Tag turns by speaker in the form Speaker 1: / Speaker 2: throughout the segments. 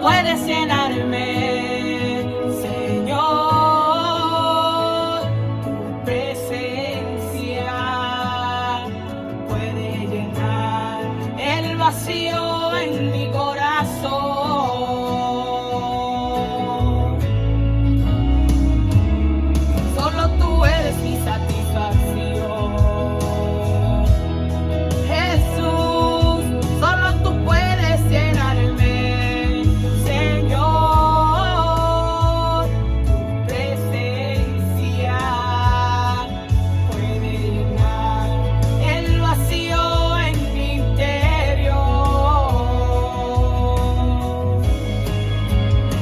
Speaker 1: puedes llenarme, Señor. Tu presencia puede llenar el vacío en mi corazón. Solo tú eres mi satisfacción. Jesús, solo tú puedes llenarme, Señor. Tu presencia puede llenar el vacío en mi interior.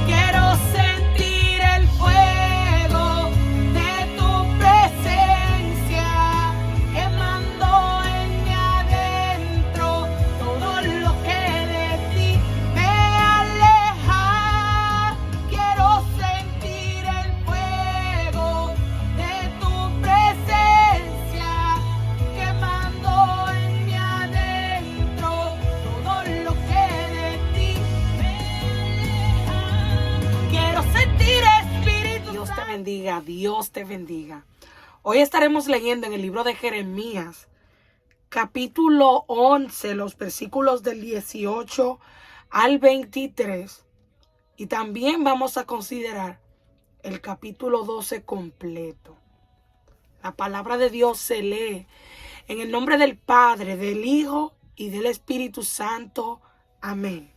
Speaker 1: Quiero sentir el fuego de tu presencia quemando en mi adentro. Todo lo que de ti me aleja. Quiero sentir el fuego de tu presencia quemando en mi adentro. Todo lo que de ti me aleja. Quiero sentir Espíritu
Speaker 2: Dios te
Speaker 1: Santo.
Speaker 2: bendiga, Dios te bendiga. Hoy estaremos leyendo en el libro de Jeremías, capítulo 11, los versículos del 18 al 23. Y también vamos a considerar el capítulo 12 completo. La palabra de Dios se lee en el nombre del Padre, del Hijo y del Espíritu Santo. Amén.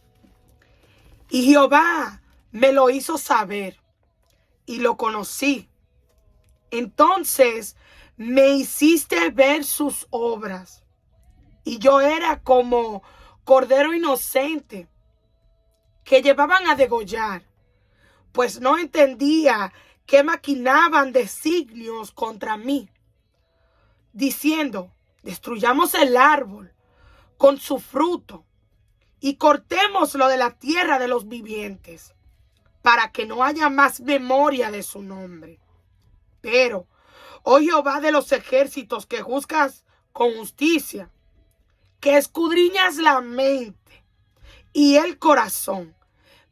Speaker 2: Y Jehová me lo hizo saber y lo conocí. Entonces me hiciste ver sus obras, y yo era como cordero inocente que llevaban a degollar, pues no entendía que maquinaban designios contra mí, diciendo: destruyamos el árbol con su fruto y cortémoslo de la tierra de los vivientes, para que no haya más memoria de su nombre. Pero, oh Jehová de los ejércitos, que juzgas con justicia, que escudriñas la mente y el corazón,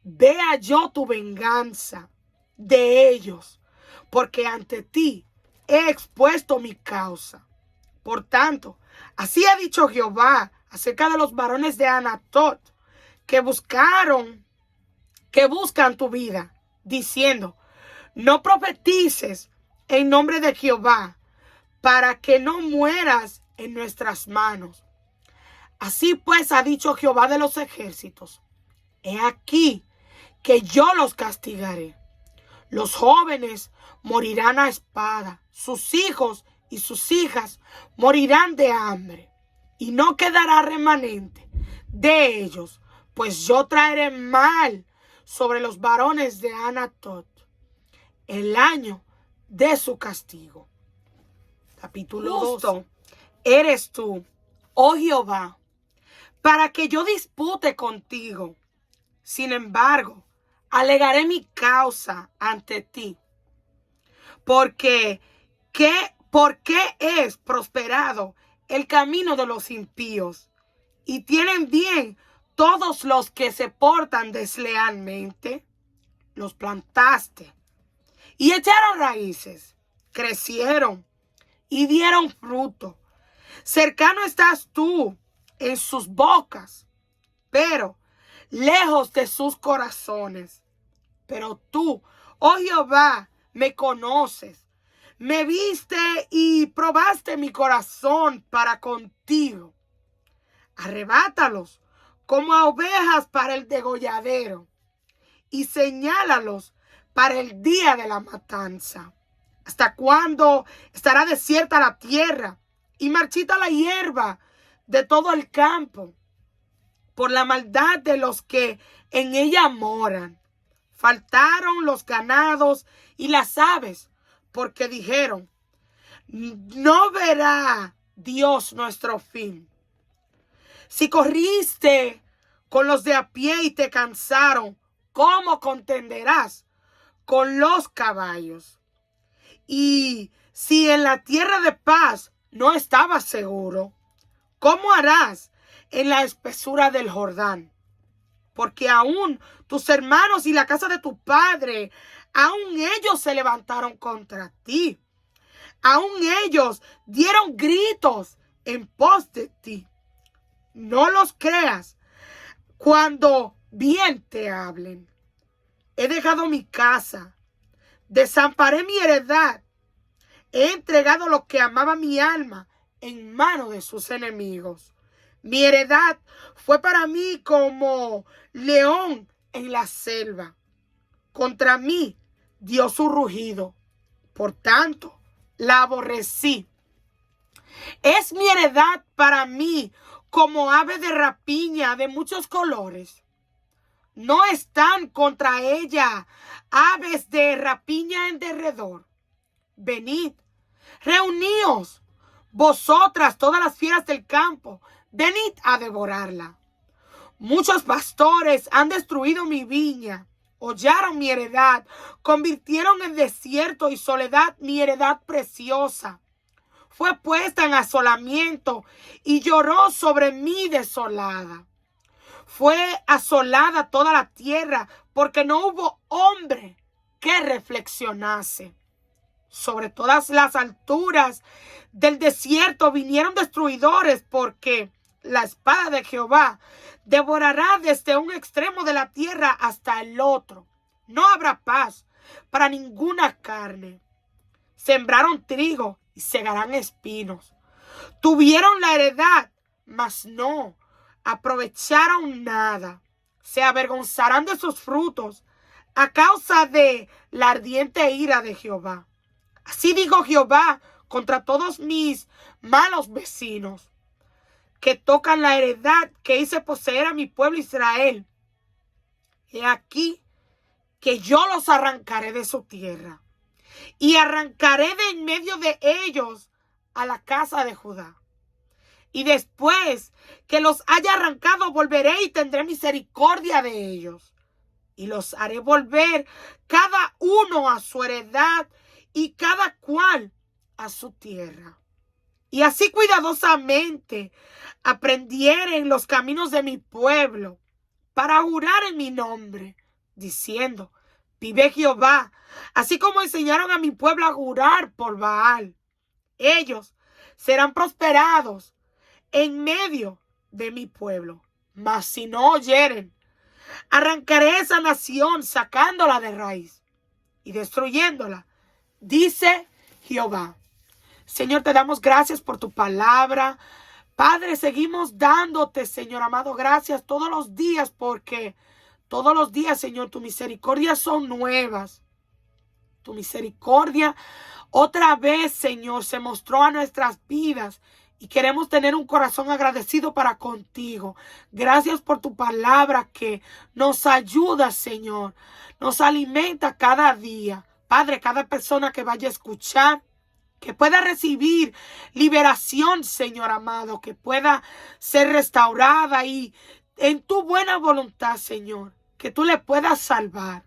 Speaker 2: vea yo tu venganza de ellos, porque ante ti he expuesto mi causa. Por tanto, así ha dicho Jehová acerca de los varones de Anatot, que buscan tu vida, diciendo: no profetices en nombre de Jehová, para que no mueras en nuestras manos. Así pues ha dicho Jehová de los ejércitos: he aquí que yo los castigaré. Los jóvenes morirán a espada, sus hijos y sus hijas morirán de hambre, y no quedará remanente de ellos, pues yo traeré mal sobre los varones de Anatot el año de su castigo. Capítulo 2. Eres tú, oh Jehová, para que yo dispute contigo. Sin embargo, alegaré mi causa ante ti. ¿Por qué es prosperado el camino de los impíos? Y tienen bien todos los que se portan deslealmente. Los plantaste y echaron raíces, crecieron y dieron fruto. Cercano estás tú en sus bocas, pero lejos de sus corazones. Pero tú, oh Jehová, me conoces, me viste y probaste mi corazón para contigo. Arrebátalos como a ovejas para el degolladero, y señálalos para el día de la matanza. ¿Hasta cuándo estará desierta la tierra y marchita la hierba de todo el campo? Por la maldad de los que en ella moran. Faltaron los ganados y las aves, porque dijeron: no verá Dios nuestro fin. Si corriste con los de a pie y te cansaron, ¿cómo contenderás con los caballos? Y si en la tierra de paz no estabas seguro, ¿cómo harás en la espesura del Jordán? porque aún tus hermanos y la casa de tu padre, aún ellos se levantaron contra ti. Aún ellos dieron gritos en pos de ti. No los creas cuando bien te hablen. He dejado mi casa, desamparé mi heredad, he entregado lo que amaba mi alma en manos de sus enemigos. Mi heredad fue para mí como león en la selva. Contra mí dio su rugido. Por tanto, la aborrecí. Es mi heredad para mí como ave de rapiña de muchos colores. No están contra ella aves de rapiña en derredor. Venid, reuníos, vosotras todas las fieras del campo, venid a devorarla. Muchos pastores han destruido mi viña, hollaron mi heredad, convirtieron en desierto y soledad mi heredad preciosa. Fue puesta en asolamiento y lloró sobre mí desolada. Fue asolada toda la tierra porque no hubo hombre que reflexionase. Sobre todas las alturas del desierto vinieron destruidores, porque la espada de Jehová devorará desde un extremo de la tierra hasta el otro. No habrá paz para ninguna carne. Sembraron trigo y segarán espinos. Tuvieron la heredad, mas no aprovecharon nada. Se avergonzarán de sus frutos a causa de la ardiente ira de Jehová. Así dijo Jehová contra todos mis malos vecinos, que tocan la heredad que hice poseer a mi pueblo Israel. He aquí que yo los arrancaré de su tierra, y arrancaré de en medio de ellos a la casa de Judá. Y después que los haya arrancado, volveré y tendré misericordia de ellos. Y los haré volver cada uno a su heredad y cada cual a su tierra. Y así cuidadosamente aprendieren los caminos de mi pueblo para jurar en mi nombre, diciendo: vive Jehová, así como enseñaron a mi pueblo a jurar por Baal. Ellos serán prosperados en medio de mi pueblo. Mas si no oyeren, arrancaré esa nación sacándola de raíz y destruyéndola, dice Jehová. Señor, te damos gracias por tu palabra. Padre, seguimos dándote, Señor amado, gracias todos los días, porque todos los días, Señor, tu misericordia son nuevas. Tu misericordia otra vez, Señor, se mostró a nuestras vidas. Y queremos tener un corazón agradecido para contigo. Gracias por tu palabra que nos ayuda, Señor. Nos alimenta cada día. Padre, cada persona que vaya a escuchar, que pueda recibir liberación, Señor amado. Que pueda ser restaurada y en tu buena voluntad, Señor, que tú le puedas salvar.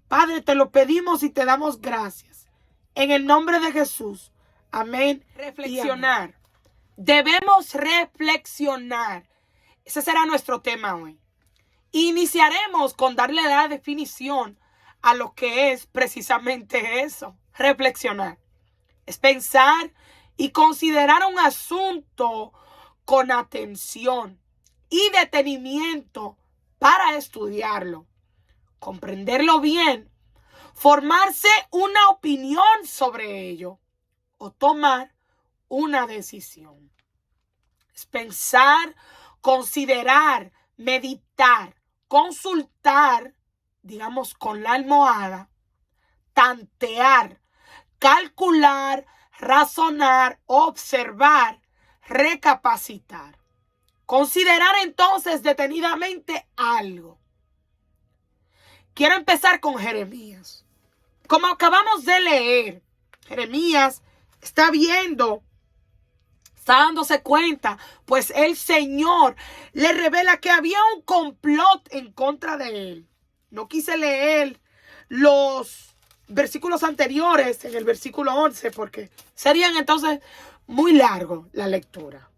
Speaker 2: Padre, te lo pedimos y te damos gracias. En el nombre de Jesús. Amén. Reflexionar. Amén. Debemos reflexionar. Ese será nuestro tema hoy. Iniciaremos con darle la definición a lo que es precisamente eso. Reflexionar. Es pensar y considerar un asunto con atención y detenimiento para estudiarlo, comprenderlo bien, formarse una opinión sobre ello o tomar una decisión. Es pensar, considerar, meditar, consultar, digamos con la almohada, tantear, calcular, razonar, observar, recapacitar. Considerar entonces detenidamente algo. Quiero empezar con Jeremías. Como acabamos de leer, Jeremías está dándose cuenta, pues el Señor le revela que había un complot en contra de él. No quise leer los versículos anteriores en el versículo 11 porque serían entonces muy largo la lectura.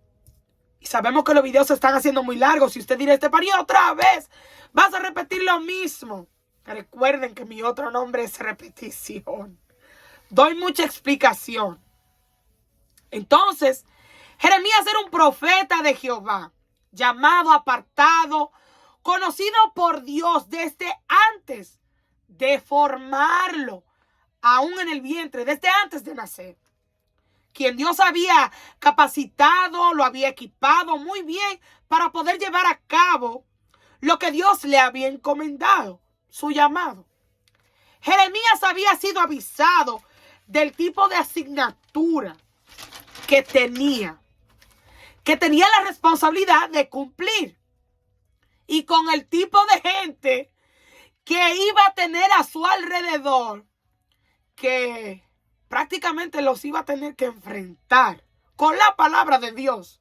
Speaker 2: Y sabemos que los videos se están haciendo muy largos. Si usted dirá este periodo otra vez, vas a repetir lo mismo. Recuerden que mi otro nombre es repetición. Doy mucha explicación. Entonces, Jeremías era un profeta de Jehová, llamado, apartado, conocido por Dios desde antes de formarlo, aún en el vientre, desde antes de nacer. Quien Dios había capacitado, lo había equipado muy bien para poder llevar a cabo lo que Dios le había encomendado, su llamado. Jeremías había sido avisado del tipo de asignatura que tenía la responsabilidad de cumplir, y con el tipo de gente que iba a tener a su alrededor, que prácticamente los iba a tener que enfrentar con la palabra de Dios.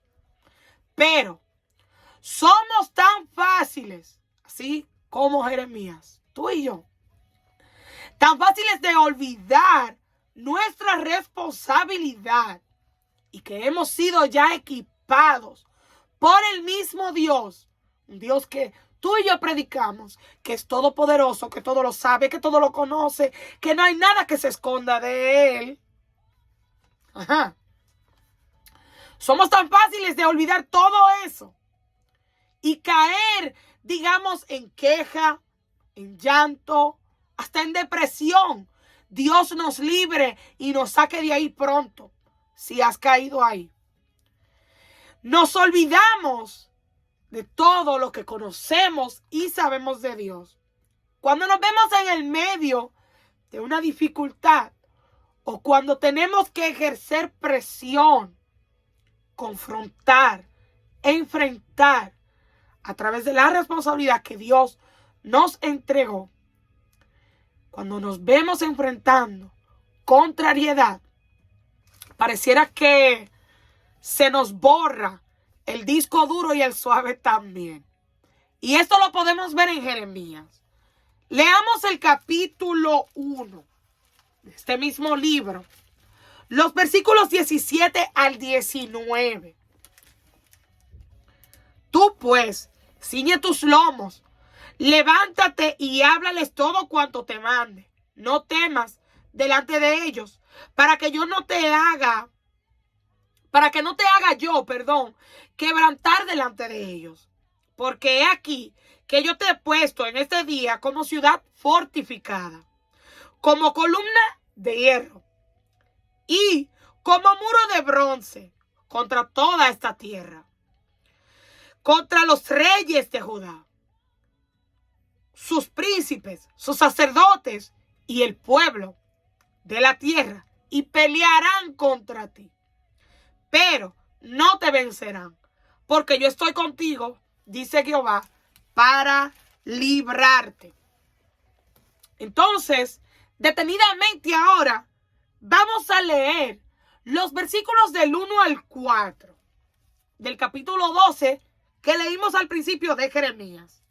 Speaker 2: Pero somos tan fáciles, así como Jeremías, tú y yo, tan fáciles de olvidar nuestra responsabilidad, y que hemos sido ya equipados por el mismo Dios, un Dios que tú y yo predicamos, que es todopoderoso, que todo lo sabe, que todo lo conoce, que no hay nada que se esconda de Él. Ajá. Somos tan fáciles de olvidar todo eso y caer, digamos, en queja, en llanto, hasta en depresión. Dios nos libre y nos saque de ahí pronto, si has caído ahí. Nos olvidamos de todo lo que conocemos y sabemos de Dios. Cuando nos vemos en el medio de una dificultad, o cuando tenemos que ejercer presión, confrontar, enfrentar a través de la responsabilidad que Dios nos entregó, cuando nos vemos enfrentando contrariedad, pareciera que se nos borra el disco duro y el suave también. Y esto lo podemos ver en Jeremías. Leamos el capítulo 1 de este mismo libro, los versículos 17 al 19. Tú pues, ciñe tus lomos, levántate y háblales todo cuanto te mande. No temas delante de ellos, para que no te haga yo, quebrantar delante de ellos. Porque he aquí que yo te he puesto en este día como ciudad fortificada, como columna de hierro y como muro de bronce contra toda esta tierra, contra los reyes de Judá, sus príncipes, sus sacerdotes y el pueblo de la tierra, y pelearán contra ti, pero no te vencerán, porque yo estoy contigo, dice Jehová, para librarte. Entonces, detenidamente ahora, vamos a leer los versículos del 1 al 4 del capítulo 12 que leímos al principio de Jeremías.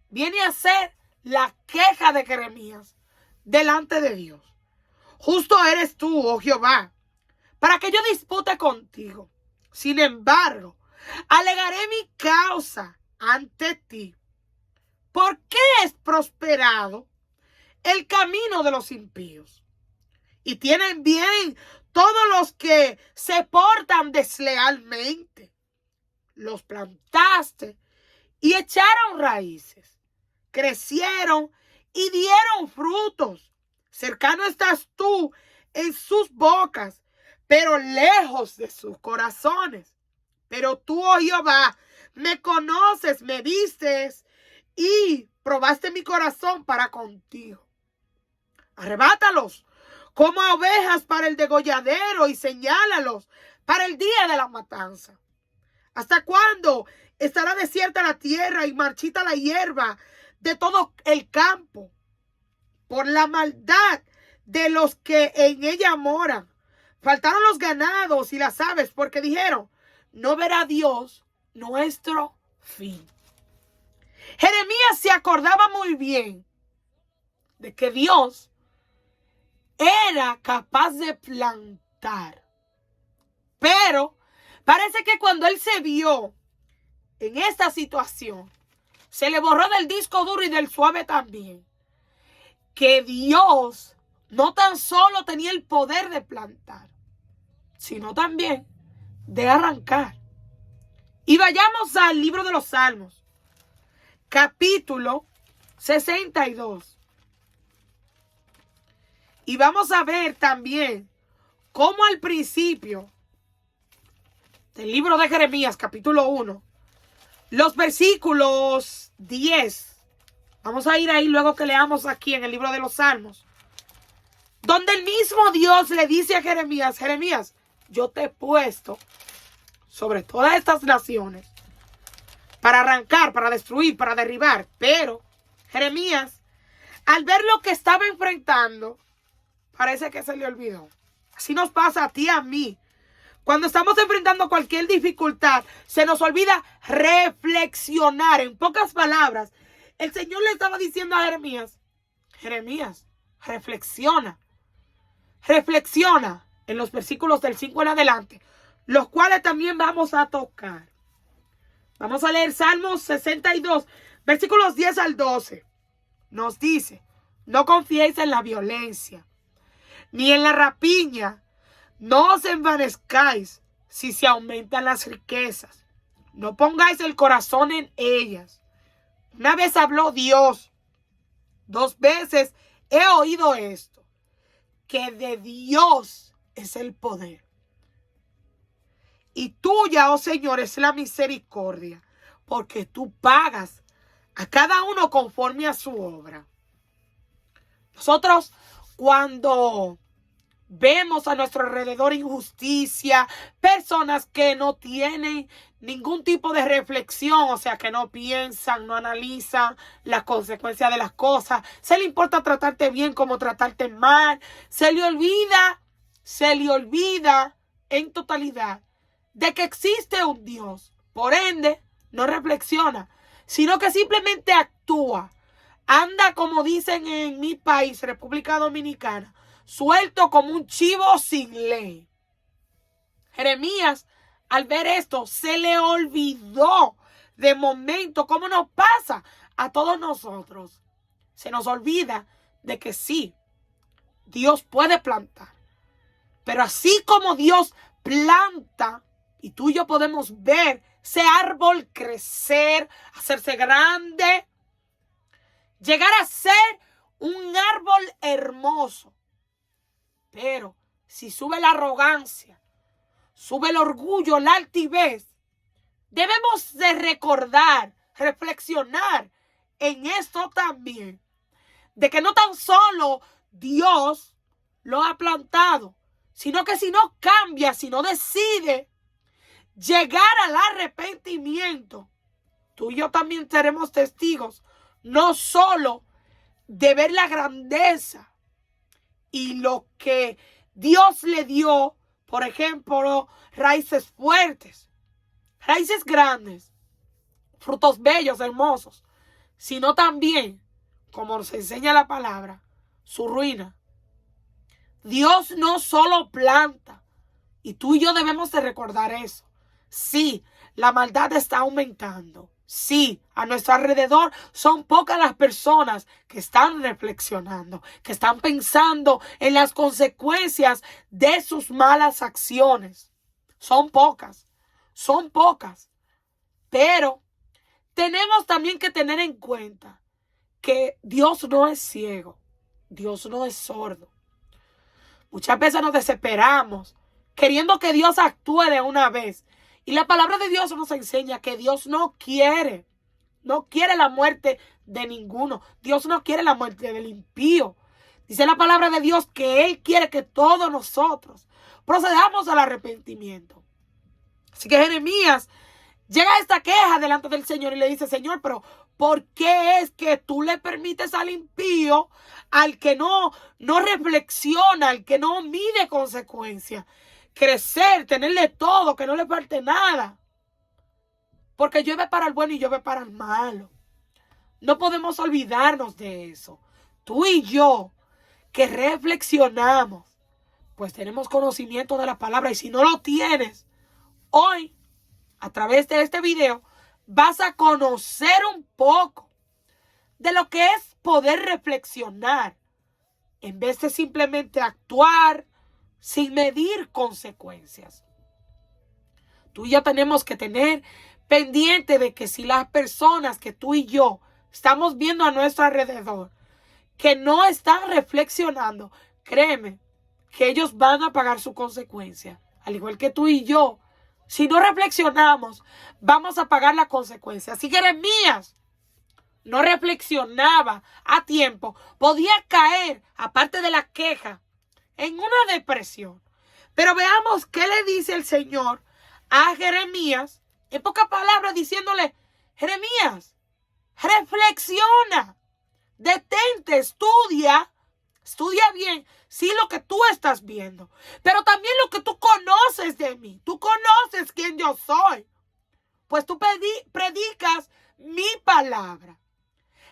Speaker 2: Viene a ser la queja de Jeremías delante de Dios. Justo eres tú, oh Jehová, para que yo dispute contigo. Sin embargo, alegaré mi causa ante ti. ¿Por qué es prosperado el camino de los impíos? Y tienen bien todos los que se portan deslealmente. Los plantaste y echaron raíces, crecieron y dieron frutos. Cercano estás tú en sus bocas, pero lejos de sus corazones. Pero tú, oh Jehová, me conoces, me vistes y probaste mi corazón para contigo. Arrebátalos como a ovejas para el degolladero y señálalos para el día de la matanza. ¿Hasta cuándo estará desierta la tierra y marchita la hierba de todo el campo? Por la maldad de los que en ella moran. Faltaron los ganados y las aves, porque dijeron, no verá Dios nuestro fin. Jeremías se acordaba muy bien de que Dios era capaz de plantar, pero Parece que cuando él se vio en esta situación, se le borró del disco duro y del suave también, que Dios no tan solo tenía el poder de plantar, sino también de arrancar. Y vayamos al libro de los Salmos, capítulo 62. Y vamos a ver también cómo al principio del libro de Jeremías, capítulo 1, los versículos 10. Vamos a ir ahí luego que leamos aquí en el libro de los Salmos, donde el mismo Dios le dice a Jeremías: Jeremías, yo te he puesto sobre todas estas naciones para arrancar, para destruir, para derribar. Pero Jeremías, al ver lo que estaba enfrentando, parece que se le olvidó. Así nos pasa a ti y a mí. Cuando estamos enfrentando cualquier dificultad, se nos olvida reflexionar. En pocas palabras, el Señor le estaba diciendo a Jeremías: Jeremías, reflexiona. Reflexiona en los versículos del 5 en adelante, los cuales también vamos a tocar. Vamos a leer Salmos 62, versículos 10 al 12. Nos dice: no confiéis en la violencia, ni en la rapiña. No os envanezcáis si se aumentan las riquezas. No pongáis el corazón en ellas. Una vez habló Dios, 2 veces he oído esto, que de Dios es el poder. Y tuya, oh Señor, es la misericordia, porque tú pagas a cada uno conforme a su obra. Nosotros, cuando vemos a nuestro alrededor injusticia, personas que no tienen ningún tipo de reflexión, o sea, que no piensan, no analizan las consecuencias de las cosas, se le importa tratarte bien como tratarte mal, se le olvida en totalidad de que existe un Dios. Por ende, no reflexiona, sino que simplemente actúa. Anda, como dicen en mi país, República Dominicana, suelto como un chivo sin ley. Jeremías, al ver esto, se le olvidó de momento, como nos pasa a todos nosotros. Se nos olvida de que sí, Dios puede plantar. Pero así como Dios planta, y tú y yo podemos ver ese árbol crecer, hacerse grande, llegar a ser un árbol hermoso. Pero si sube la arrogancia, sube el orgullo, la altivez, debemos de recordar, reflexionar en esto también, de que no tan solo Dios lo ha plantado, sino que si no cambia, si no decide llegar al arrepentimiento, tú y yo también seremos testigos, no solo de ver la grandeza y lo que Dios le dio, por ejemplo, raíces fuertes, raíces grandes, frutos bellos, hermosos, sino también, como nos enseña la palabra, su ruina. Dios no solo planta, y tú y yo debemos de recordar eso. Sí, la maldad está aumentando. Sí, a nuestro alrededor son pocas las personas que están reflexionando, que están pensando en las consecuencias de sus malas acciones. Son pocas. Pero tenemos también que tener en cuenta que Dios no es ciego, Dios no es sordo. Muchas veces nos desesperamos queriendo que Dios actúe de una vez. Y la palabra de Dios nos enseña que Dios no quiere la muerte de ninguno. Dios no quiere la muerte del impío. Dice la palabra de Dios que Él quiere que todos nosotros procedamos al arrepentimiento. Así que Jeremías llega a esta queja delante del Señor y le dice: Señor, pero ¿por qué es que tú le permites al impío, al que no reflexiona, al que no mide consecuencias, crecer, tenerle todo, que no le falte nada? Porque llueve para el bueno y llueve para el malo. No podemos olvidarnos de eso. Tú y yo, que reflexionamos, pues tenemos conocimiento de la palabra. Y si no lo tienes, hoy, a través de este video, vas a conocer un poco de lo que es poder reflexionar en vez de simplemente actuar sin medir consecuencias. Tú y yo tenemos que tener pendiente de que si las personas que tú y yo estamos viendo a nuestro alrededor que no están reflexionando, créeme que ellos van a pagar su consecuencia. Al igual que tú y yo, si no reflexionamos, vamos a pagar la consecuencia. Así que Jeremías no reflexionaba a tiempo, podía caer, aparte de la queja, en una depresión. Pero veamos qué le dice el Señor a Jeremías, en pocas palabras diciéndole: Jeremías, reflexiona, detente, estudia bien, sí, lo que tú estás viendo, pero también lo que tú conoces de mí. Tú conoces quién yo soy, pues tú predicas mi palabra.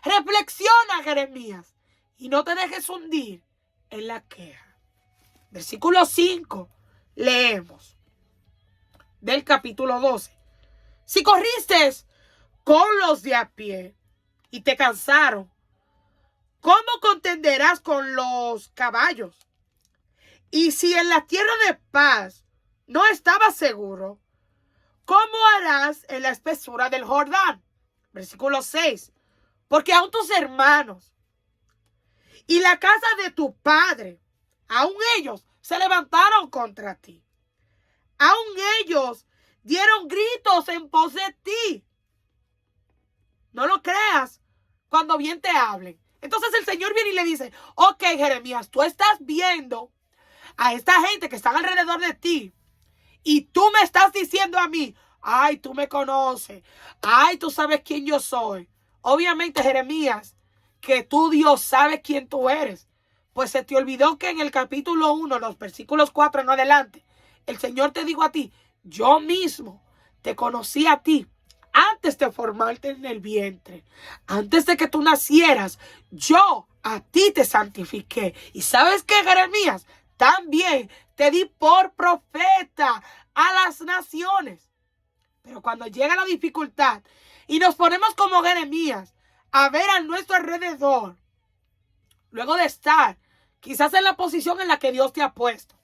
Speaker 2: Reflexiona, Jeremías, y no te dejes hundir en la queja. Versículo 5, leemos del capítulo 12. Si corriste con los de a pie y te cansaron, ¿cómo contenderás con los caballos? Y si en la tierra de paz no estabas seguro, ¿cómo harás en la espesura del Jordán? Versículo 6. Porque aun tus hermanos y la casa de tu padre, aun ellos se levantaron contra ti. Aun ellos dieron gritos en pos de ti. No lo creas cuando bien te hablen. Entonces el Señor viene y le dice: ok, Jeremías, tú estás viendo a esta gente que están alrededor de ti y tú me estás diciendo a mí: ay, tú me conoces, ay, tú sabes quién yo soy. Obviamente, Jeremías, que tú, Dios, sabes quién tú eres. Pues se te olvidó que en el capítulo 1, los versículos 4 en adelante, el Señor te dijo a ti: yo mismo te conocí a ti antes de formarte en el vientre. Antes de que tú nacieras, yo a ti te santifiqué. Y ¿sabes qué, Jeremías? También te di por profeta a las naciones. Pero cuando llega la dificultad y nos ponemos como Jeremías a ver a nuestro alrededor, luego de estar quizás en la posición en la que Dios te ha puesto,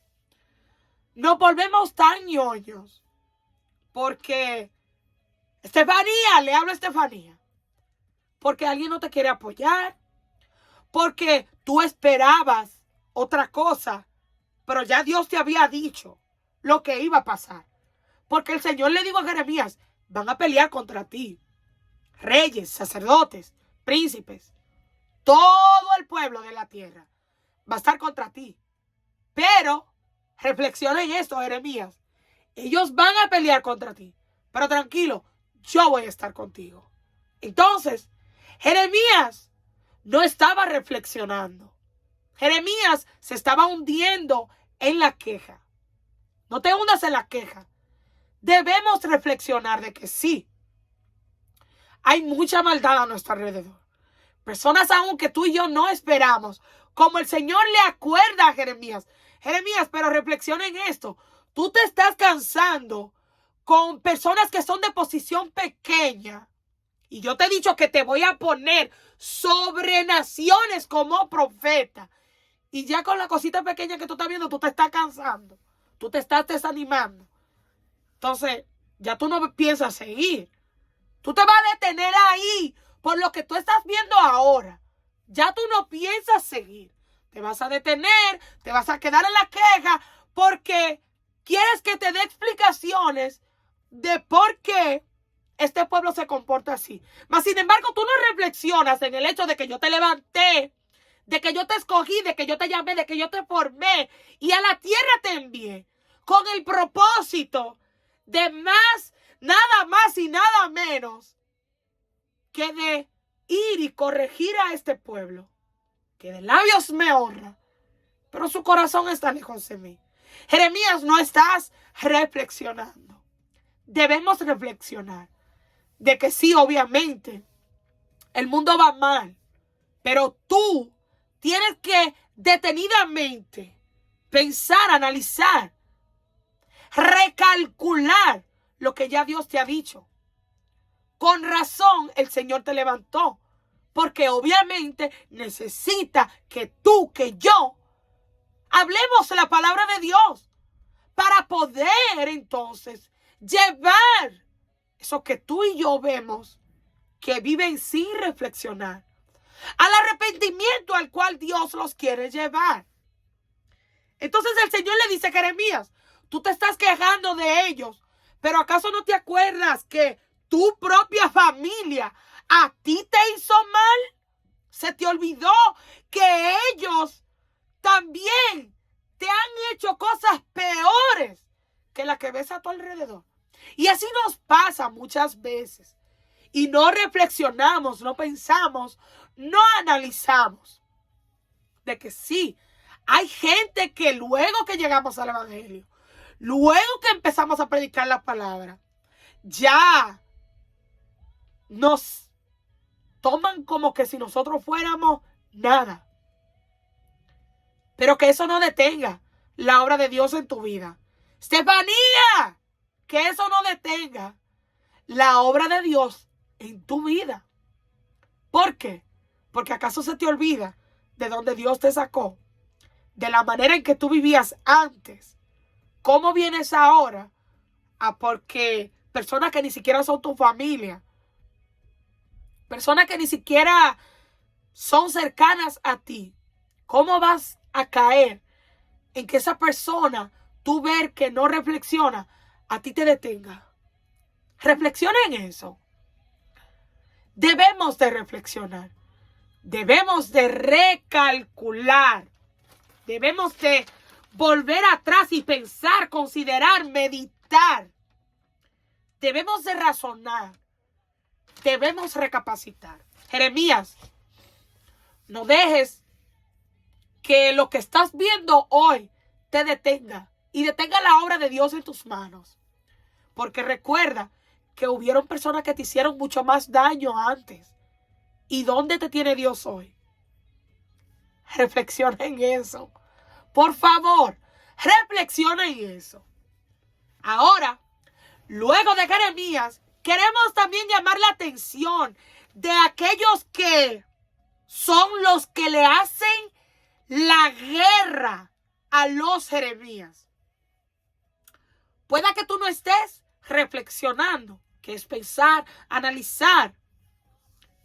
Speaker 2: nos volvemos tan ñoños porque Estefanía, le hablo a Estefanía, porque alguien no te quiere apoyar, porque tú esperabas otra cosa, pero ya Dios te había dicho lo que iba a pasar. Porque el Señor le dijo a Jeremías: van a pelear contra ti reyes, sacerdotes, príncipes, todo el pueblo de la tierra va a estar contra ti. Pero reflexiona en esto, Jeremías: ellos van a pelear contra ti, pero tranquilo, yo voy a estar contigo. Entonces, Jeremías no estaba reflexionando. Jeremías se estaba hundiendo en la queja. No te hundas en la queja. Debemos reflexionar de que sí, hay mucha maldad a nuestro alrededor. Personas aún que tú y yo no esperamos. Como el Señor le acuerda a Jeremías: Jeremías, pero reflexiona en esto. Tú te estás cansando con personas que son de posición pequeña. Y yo te he dicho que te voy a poner sobre naciones como profeta. Y ya con la cosita pequeña que tú estás viendo, tú te estás cansando. Tú te estás desanimando. Entonces, ya tú no piensas seguir. Tú te vas a detener ahí por lo que tú estás viendo ahora. Ya tú no piensas seguir. Te vas a detener, te vas a quedar en la queja porque quieres que te dé explicaciones de por qué este pueblo se comporta así. Mas, sin embargo, tú no reflexionas en el hecho de que yo te levanté, de que yo te escogí, de que yo te llamé, de que yo te formé y a la tierra te envié con el propósito de nada más y nada menos que de ir y corregir a este pueblo, que de labios me honra, pero su corazón está lejos de mí. Jeremías, no estás reflexionando. Debemos reflexionar de que sí, obviamente, el mundo va mal, pero tú tienes que detenidamente pensar, analizar, recalcular lo que ya Dios te ha dicho. Con razón el Señor te levantó, porque obviamente necesita que tú, que yo, hablemos la palabra de Dios para poder entonces llevar eso que tú y yo vemos que viven sin reflexionar al arrepentimiento al cual Dios los quiere llevar. Entonces el Señor le dice a Jeremías, tú te estás quejando de ellos, pero ¿acaso no te acuerdas que tu propia familia a ti te hizo mal? Se te olvidó que ellos también te han hecho cosas peores que las que ves a tu alrededor. Y así nos pasa muchas veces. Y no reflexionamos, no pensamos, no analizamos de que sí, hay gente que luego que llegamos al evangelio, luego que empezamos a predicar la palabra, ya nos toman como que si nosotros fuéramos nada. Pero que eso no detenga la obra de Dios en tu vida. Estefanía, que eso no detenga la obra de Dios en tu vida. ¿Por qué? Porque ¿acaso se te olvida de dónde Dios te sacó? De la manera en que tú vivías antes. ¿Cómo vienes ahora? Porque personas que ni siquiera son tu familia, personas que ni siquiera son cercanas a ti, ¿cómo vas a caer en que esa persona, tú ver que no reflexiona, a ti te detenga? Reflexiona en eso. Debemos de reflexionar. Debemos de recalcular. Debemos de volver atrás y pensar, considerar, meditar. Debemos de razonar. Debemos recapacitar. Jeremías, no dejes que lo que estás viendo hoy te detenga y detenga la obra de Dios en tus manos. Porque recuerda que hubieron personas que te hicieron mucho más daño antes. ¿Y dónde te tiene Dios hoy? Reflexiona en eso. Por favor, reflexiona en eso. Ahora, luego de Jeremías, queremos también llamar la atención de aquellos que son los que le hacen la guerra a los Jeremías. Pueda que tú no estés reflexionando, que es pensar, analizar,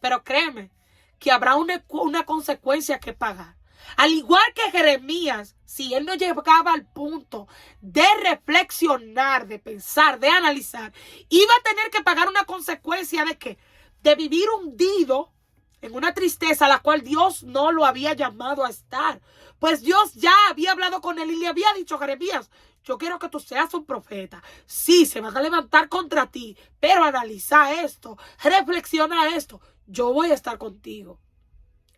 Speaker 2: pero créeme que habrá una consecuencia que pagar. Al igual que Jeremías, si él no llegaba al punto de reflexionar, de pensar, de analizar, iba a tener que pagar una consecuencia de ¿qué? De vivir hundido en una tristeza a la cual Dios no lo había llamado a estar. Pues Dios ya había hablado con él y le había dicho: Jeremías, yo quiero que tú seas un profeta. Sí, se van a levantar contra ti, pero analiza esto, reflexiona esto. Yo voy a estar contigo.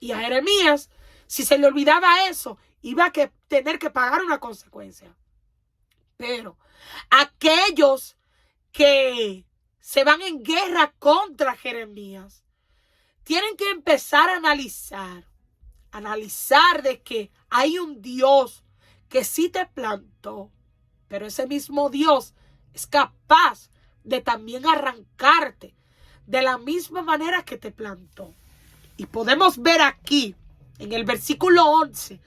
Speaker 2: Y a Jeremías, si se le olvidaba eso, iba a tener que pagar una consecuencia. Pero aquellos que se van en guerra contra Jeremías tienen que empezar a analizar de que hay un Dios que sí te plantó, pero ese mismo Dios es capaz de también arrancarte de la misma manera que te plantó. Y podemos ver aquí en el versículo 11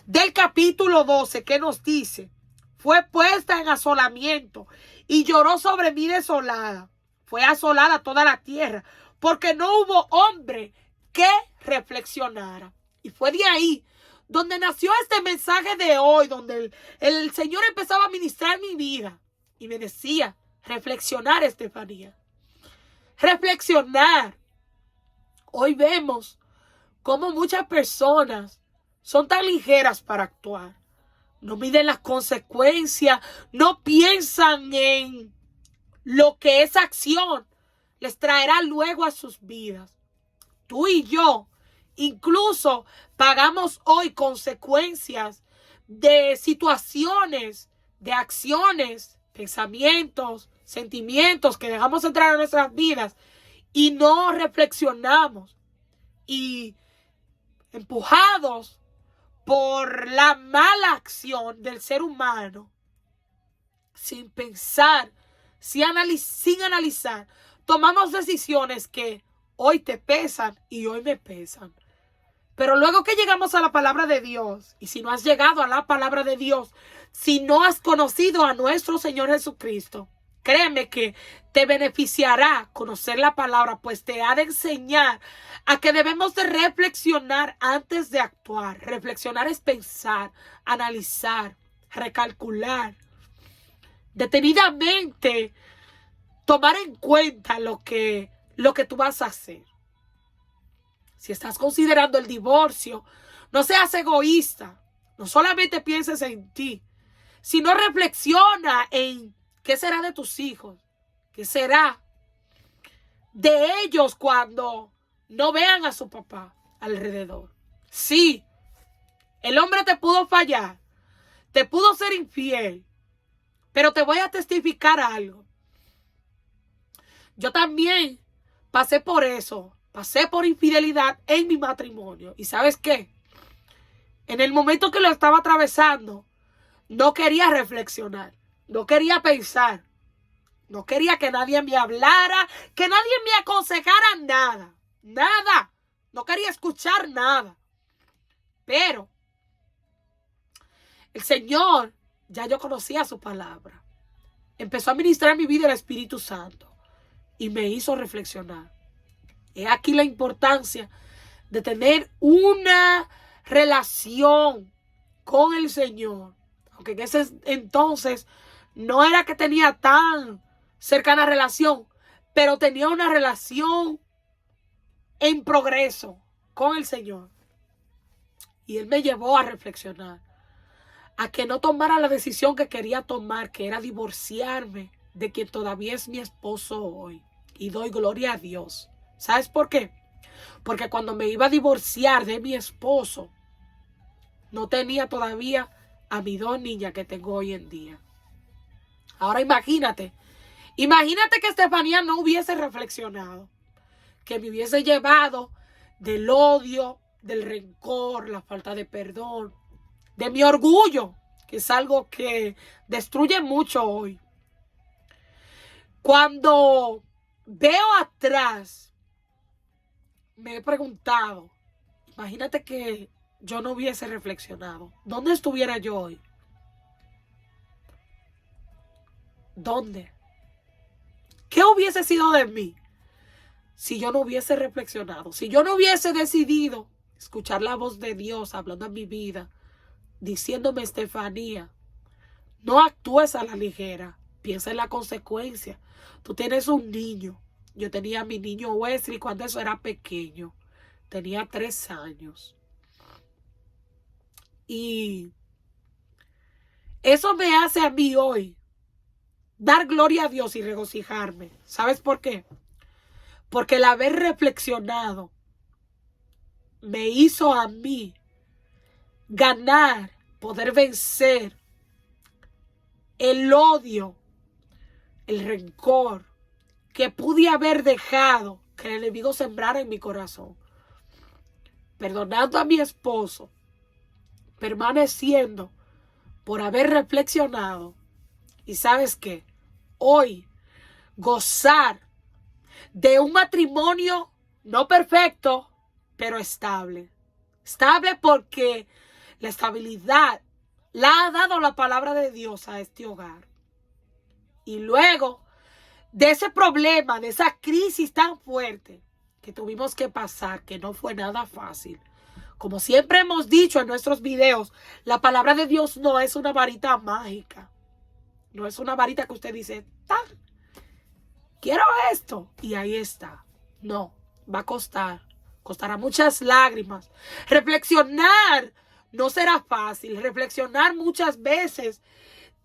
Speaker 2: del capítulo 12 que nos dice: fue puesta en asolamiento y lloró sobre mí desolada. Fue asolada toda la tierra porque no hubo hombre que reflexionara. Y fue de ahí donde nació este mensaje de hoy, donde el Señor empezaba a ministrar mi vida y me decía: reflexionar, Estefanía, reflexionar. Hoy vemos cómo muchas personas son tan ligeras para actuar. No miden las consecuencias, no piensan en lo que esa acción les traerá luego a sus vidas. Tú y yo incluso pagamos hoy consecuencias de situaciones, de acciones, pensamientos, sentimientos que dejamos entrar en nuestras vidas y no reflexionamos. Y empujados por la mala acción del ser humano, sin pensar, sin analizar, tomamos decisiones que hoy te pesan y hoy me pesan. Pero luego que llegamos a la palabra de Dios, y si no has llegado a la palabra de Dios, si no has conocido a nuestro Señor Jesucristo, créeme que te beneficiará conocer la palabra, pues te ha de enseñar a que debemos de reflexionar antes de actuar. Reflexionar es pensar, analizar, recalcular, detenidamente tomar en cuenta lo que tú vas a hacer. Si estás considerando el divorcio, no seas egoísta. No solamente pienses en ti, sino reflexiona en qué será de tus hijos, qué será de ellos cuando no vean a su papá alrededor. Sí, el hombre te pudo fallar, te pudo ser infiel, pero te voy a testificar algo. Yo también pasé por eso. Pasé por infidelidad en mi matrimonio. ¿Y sabes qué? En el momento que lo estaba atravesando, no quería reflexionar. No quería pensar. No quería que nadie me hablara, que nadie me aconsejara nada. Nada. No quería escuchar nada. Pero el Señor, ya yo conocía su palabra. Empezó a ministrar en mi vida el Espíritu Santo y me hizo reflexionar. Es aquí la importancia de tener una relación con el Señor. Aunque en ese entonces no era que tenía tan cercana relación, pero tenía una relación en progreso con el Señor. Y Él me llevó a reflexionar, a que no tomara la decisión que quería tomar, que era divorciarme de quien todavía es mi esposo hoy. Y doy gloria a Dios. ¿Sabes por qué? Porque cuando me iba a divorciar de mi esposo, no tenía todavía a mis 2 niñas que tengo hoy en día. Ahora imagínate que Estefanía no hubiese reflexionado, que me hubiese llevado del odio, del rencor, la falta de perdón, de mi orgullo, que es algo que destruye mucho hoy. Cuando veo atrás, me he preguntado, imagínate que yo no hubiese reflexionado. ¿Dónde estuviera yo hoy? ¿Dónde? ¿Qué hubiese sido de mí si yo no hubiese reflexionado? Si yo no hubiese decidido escuchar la voz de Dios hablando en mi vida, diciéndome: Estefanía, no actúes a la ligera, piensa en la consecuencia. Tú tienes un niño. Yo tenía a mi niño Wesley cuando eso era pequeño. Tenía 3 años. Y eso me hace a mí hoy dar gloria a Dios y regocijarme. ¿Sabes por qué? Porque el haber reflexionado me hizo a mí ganar, poder vencer el odio, el rencor que pude haber dejado que el enemigo sembrara en mi corazón. Perdonando a mi esposo, permaneciendo por haber reflexionado. Y ¿sabes qué? Hoy gozar de un matrimonio no perfecto, pero estable. Estable porque la estabilidad la ha dado la palabra de Dios a este hogar. Y luego de ese problema, de esa crisis tan fuerte que tuvimos que pasar, que no fue nada fácil. Como siempre hemos dicho en nuestros videos, la palabra de Dios no es una varita mágica. No es una varita que usted dice: quiero esto, y ahí está. No, va a costar. Costará muchas lágrimas. Reflexionar no será fácil. Reflexionar muchas veces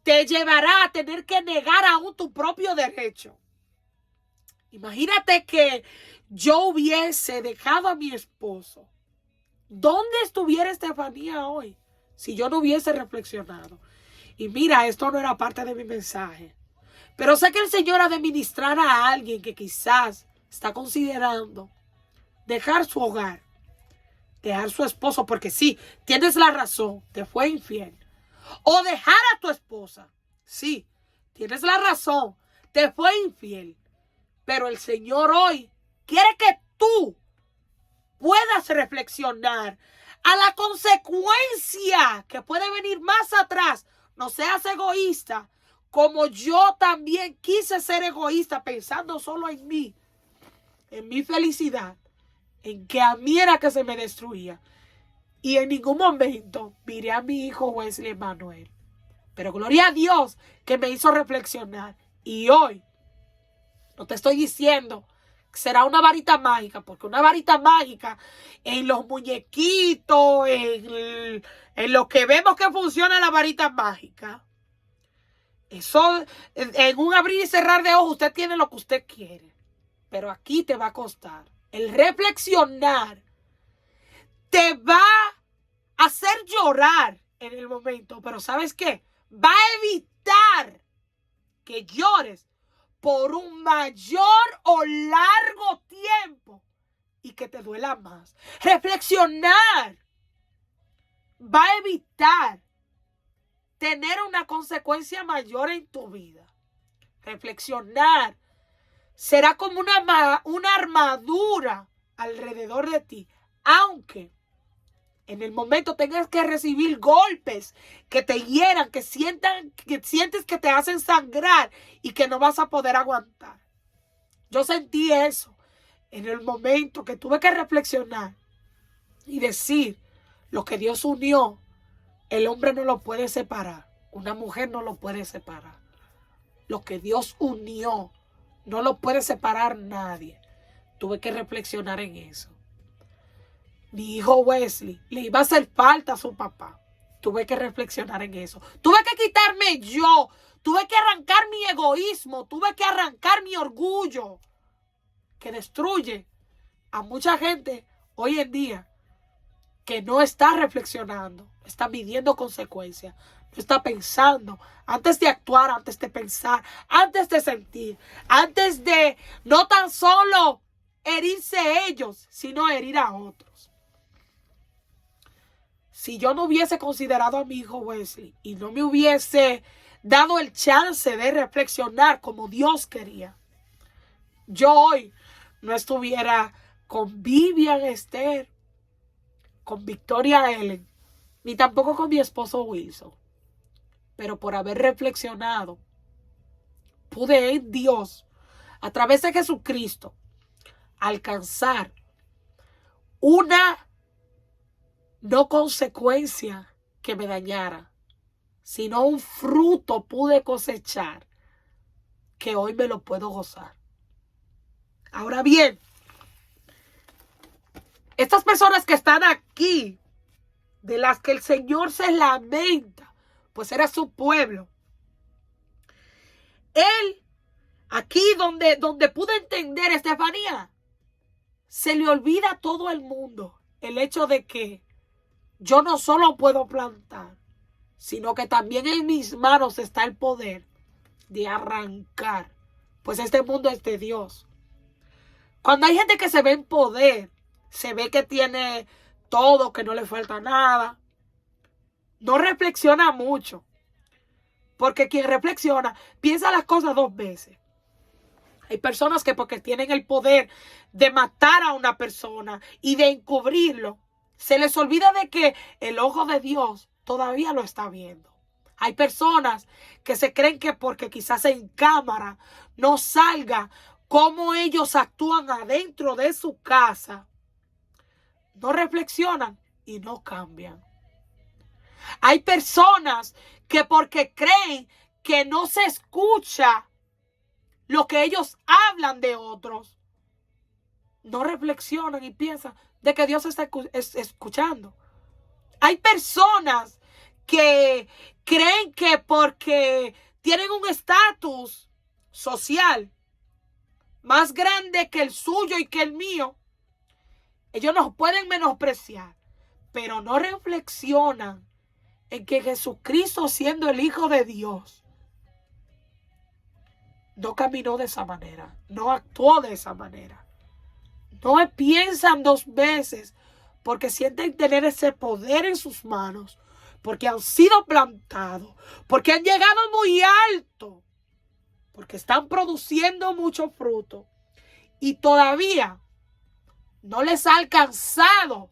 Speaker 2: te llevará a tener que negar aún tu propio derecho. Imagínate que yo hubiese dejado a mi esposo. ¿Dónde estuviera Estefanía hoy si yo no hubiese reflexionado? Y mira, esto no era parte de mi mensaje, pero sé que el Señor ha de ministrar a alguien que quizás está considerando dejar su hogar, dejar su esposo, porque sí, tienes la razón, te fue infiel. O dejar a tu esposa. Sí, tienes la razón, te fue infiel. Pero el Señor hoy quiere que tú puedas reflexionar a la consecuencia que puede venir más atrás. No seas egoísta, como yo también quise ser egoísta pensando solo en mí, en mi felicidad, en que a mí era que se me destruía. Y en ningún momento miré a mi hijo Wesley Emmanuel. Pero gloria a Dios que me hizo reflexionar. Y hoy, no te estoy diciendo que será una varita mágica, porque una varita mágica en los muñequitos, en lo que vemos que funciona la varita mágica, eso, en un abrir y cerrar de ojos, usted tiene lo que usted quiere. Pero aquí te va a costar. El reflexionar te va a hacer llorar en el momento. Pero ¿sabes qué? Va a evitar que llores por un mayor o largo tiempo y que te duela más. Reflexionar va a evitar tener una consecuencia mayor en tu vida. Reflexionar será como una armadura alrededor de ti, aunque en el momento tengas que recibir golpes que te hieran, que sientes que te hacen sangrar y que no vas a poder aguantar. Yo sentí eso en el momento que tuve que reflexionar y decir: lo que Dios unió, el hombre no lo puede separar, una mujer no lo puede separar. Lo que Dios unió no lo puede separar nadie. Tuve que reflexionar en eso. Mi hijo Wesley le iba a hacer falta a su papá. Tuve que reflexionar en eso. Tuve que quitarme yo. Tuve que arrancar mi egoísmo. Tuve que arrancar mi orgullo, que destruye a mucha gente hoy en día, que no está reflexionando, está midiendo consecuencias, no está pensando antes de actuar, antes de pensar, antes de sentir, antes de no tan solo herirse ellos, sino herir a otros. Si yo no hubiese considerado a mi hijo Wesley y no me hubiese dado el chance de reflexionar como Dios quería, yo hoy no estuviera con Vivian Esther, con Victoria Ellen, ni tampoco con mi esposo Wilson. Pero por haber reflexionado, pude en Dios, a través de Jesucristo, alcanzar una no consecuencia que me dañara, sino un fruto pude cosechar que hoy me lo puedo gozar. Ahora bien, estas personas que están aquí, de las que el Señor se lamenta, pues era su pueblo. Él, aquí donde pude entender, Estefanía, se le olvida a todo el mundo el hecho de que yo no solo puedo plantar, sino que también en mis manos está el poder de arrancar. Pues este mundo es de Dios. Cuando hay gente que se ve en poder, se ve que tiene todo, que no le falta nada, no reflexiona mucho. Porque quien reflexiona piensa las cosas dos veces. Hay personas que porque tienen el poder de matar a una persona y de encubrirlo, se les olvida de que el ojo de Dios todavía lo está viendo. Hay personas que se creen que porque quizás en cámara no salga cómo ellos actúan adentro de su casa, no reflexionan y no cambian. Hay personas que porque creen que no se escucha lo que ellos hablan de otros, no reflexionan y piensan de que Dios está escuchando. Hay personas que creen que porque tienen un estatus social más grande que el suyo y que el mío, ellos nos pueden menospreciar, pero no reflexionan en que Jesucristo, siendo el Hijo de Dios, no caminó de esa manera, no actuó de esa manera. No piensan dos veces porque sienten tener ese poder en sus manos, porque han sido plantados, porque han llegado muy alto, porque están produciendo mucho fruto y todavía no les ha alcanzado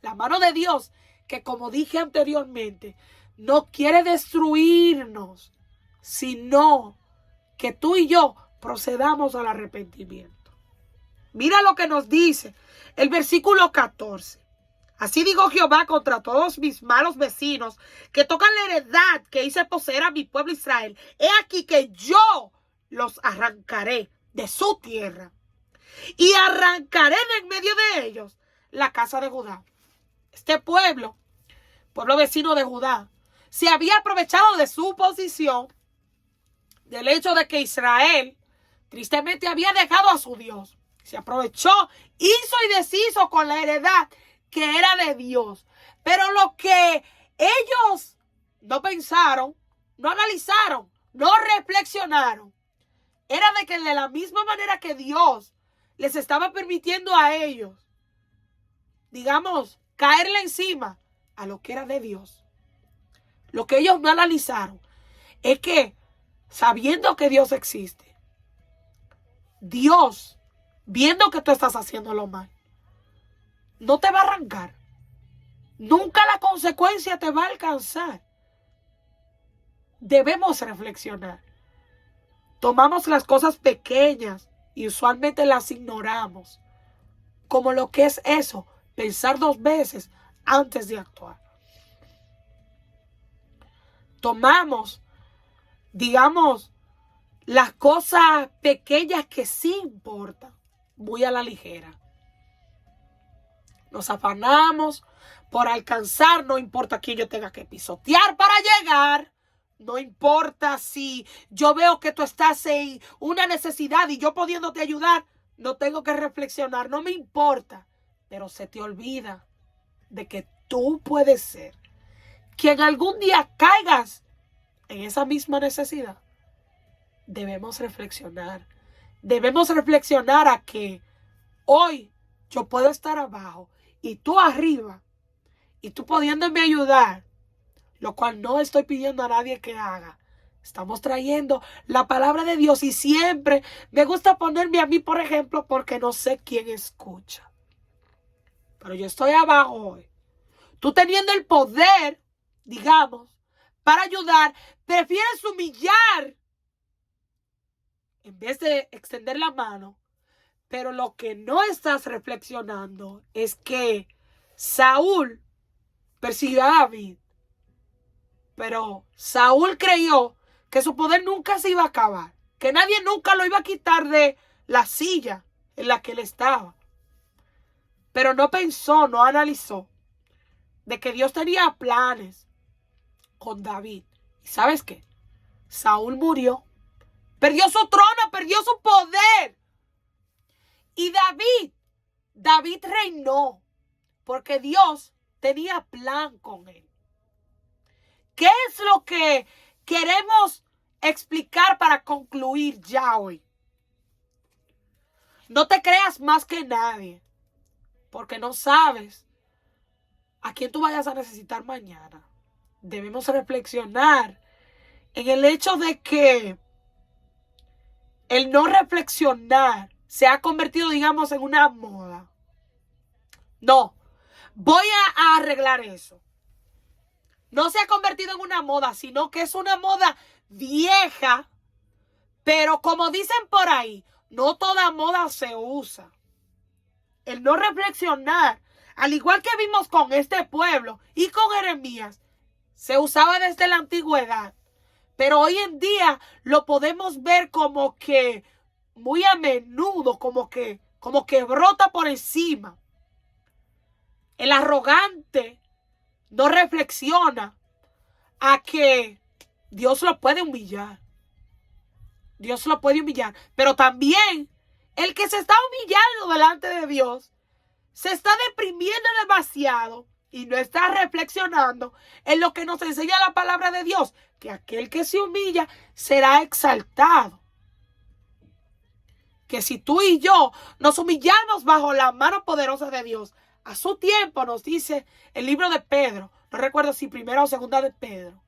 Speaker 2: la mano de Dios, que como dije anteriormente, no quiere destruirnos, sino que tú y yo procedamos al arrepentimiento. Mira lo que nos dice el versículo 14. Así digo Jehová contra todos mis malos vecinos que tocan la heredad que hice poseer a mi pueblo Israel. He aquí que yo los arrancaré de su tierra y arrancaré de en medio de ellos la casa de Judá. Este pueblo vecino de Judá, se había aprovechado de su posición, del hecho de que Israel tristemente había dejado a su Dios. Se aprovechó, hizo y deshizo con la heredad que era de Dios. Pero lo que ellos no pensaron, no analizaron, no reflexionaron, era de que de la misma manera que Dios les estaba permitiendo a ellos, digamos, caerle encima a lo que era de Dios. Lo que ellos no analizaron es que, sabiendo que Dios existe, Dios, viendo que tú estás haciendo lo mal, no te va a arrancar. Nunca la consecuencia te va a alcanzar. Debemos reflexionar. Tomamos las cosas pequeñas y usualmente las ignoramos. Como lo que es eso, pensar 2 veces antes de actuar. Tomamos, digamos, las cosas pequeñas que sí importan, muy a la ligera. Nos afanamos por alcanzar, no importa quién yo tenga que pisotear para llegar. No importa si yo veo que tú estás en una necesidad y yo pudiéndote ayudar, no tengo que reflexionar, no me importa. Pero se te olvida de que tú puedes ser quien algún día caigas en esa misma necesidad. Debemos reflexionar. Debemos reflexionar a que hoy yo puedo estar abajo y tú arriba y tú pudiéndome ayudar, lo cual no estoy pidiendo a nadie que haga. Estamos trayendo la palabra de Dios y siempre me gusta ponerme a mí, por ejemplo, porque no sé quién escucha. Pero yo estoy abajo hoy. Tú teniendo el poder, digamos, para ayudar, prefieres humillar en vez de extender la mano. Pero lo que no estás reflexionando es que Saúl persiguió a David. Pero Saúl creyó que su poder nunca se iba a acabar, que nadie nunca lo iba a quitar de la silla en la que él estaba. Pero no pensó, no analizó de que Dios tenía planes con David. ¿Y sabes qué? Saúl murió, perdió su trono, perdió su poder. Y David reinó porque Dios tenía plan con él. ¿Qué es lo que queremos explicar para concluir ya hoy? No te creas más que nadie, porque no sabes a quién tú vayas a necesitar mañana. Debemos reflexionar en el hecho de que el no reflexionar se ha convertido, digamos, en una moda. No, voy a arreglar eso. No se ha convertido en una moda, sino que es una moda vieja. Pero como dicen por ahí, no toda moda se usa. El no reflexionar, al igual que vimos con este pueblo y con Jeremías, se usaba desde la antigüedad. Pero hoy en día lo podemos ver como que muy a menudo, como que brota por encima. El arrogante no reflexiona a que Dios lo puede humillar. Dios lo puede humillar. Pero también el que se está humillando delante de Dios se está deprimiendo demasiado y no está reflexionando en lo que nos enseña la palabra de Dios, que aquel que se humilla será exaltado. Que si tú y yo nos humillamos bajo la mano poderosa de Dios, a su tiempo nos dice el libro de Pedro, no recuerdo si primera o segunda de Pedro,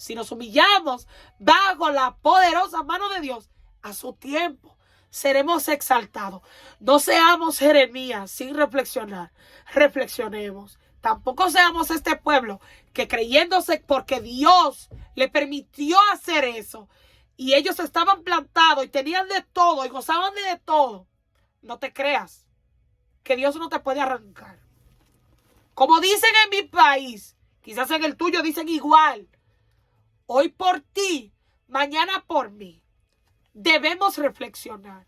Speaker 2: si nos humillamos bajo la poderosa mano de Dios, a su tiempo seremos exaltados. No seamos Jeremías sin reflexionar. Reflexionemos. Tampoco seamos este pueblo que, creyéndose porque Dios le permitió hacer eso y ellos estaban plantados y tenían de todo y gozaban de todo, no te creas que Dios no te puede arrancar. Como dicen en mi país, quizás en el tuyo dicen igual: hoy por ti, mañana por mí. Debemos reflexionar.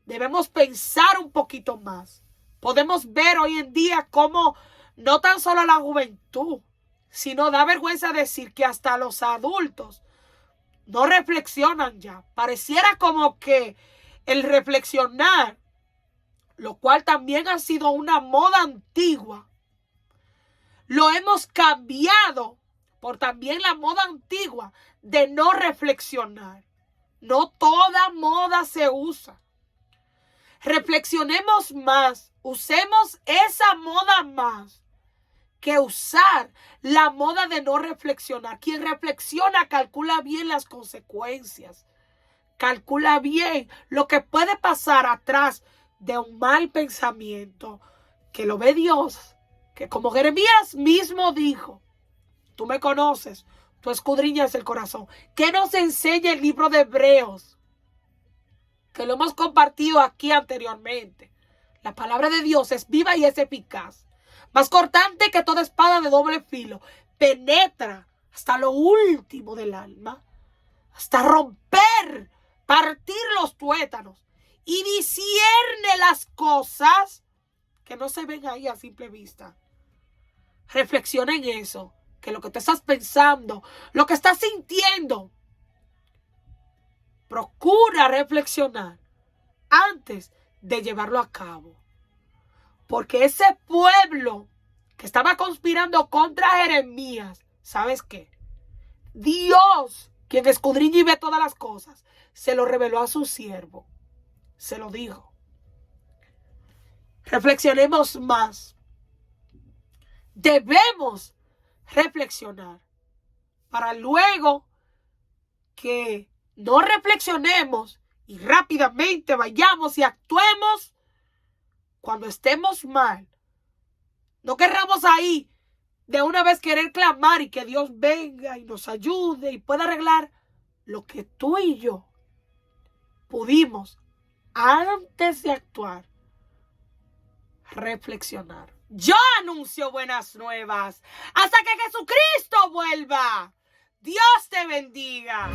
Speaker 2: Debemos pensar un poquito más. Podemos ver hoy en día cómo no tan solo la juventud, sino da vergüenza decir que hasta los adultos no reflexionan ya. Pareciera como que el reflexionar, lo cual también ha sido una moda antigua, lo hemos cambiado por también la moda antigua de no reflexionar. No toda moda se usa. Reflexionemos más. Usemos esa moda más que usar la moda de no reflexionar. Quien reflexiona calcula bien las consecuencias. Calcula bien lo que puede pasar atrás de un mal pensamiento, que lo ve Dios. Que como Jeremías mismo dijo: tú me conoces, tú escudriñas el corazón. ¿Qué nos enseña el libro de Hebreos? Que lo hemos compartido aquí anteriormente. La palabra de Dios es viva y es eficaz, más cortante que toda espada de doble filo. Penetra hasta lo último del alma, hasta romper, partir los tuétanos, y discierne las cosas que no se ven ahí a simple vista. Reflexiona en eso, que lo que te estás pensando, lo que estás sintiendo, procura reflexionar antes de llevarlo a cabo. Porque ese pueblo que estaba conspirando contra Jeremías, ¿sabes qué? Dios, quien escudriña y ve todas las cosas, se lo reveló a su siervo. Se lo dijo. Reflexionemos más. Debemos reflexionar para luego que no reflexionemos y rápidamente vayamos y actuemos cuando estemos mal. No querramos ahí de una vez querer clamar y que Dios venga y nos ayude y pueda arreglar lo que tú y yo pudimos antes de actuar. Reflexionar. Yo anuncio buenas nuevas hasta que Jesucristo vuelva. Dios te bendiga.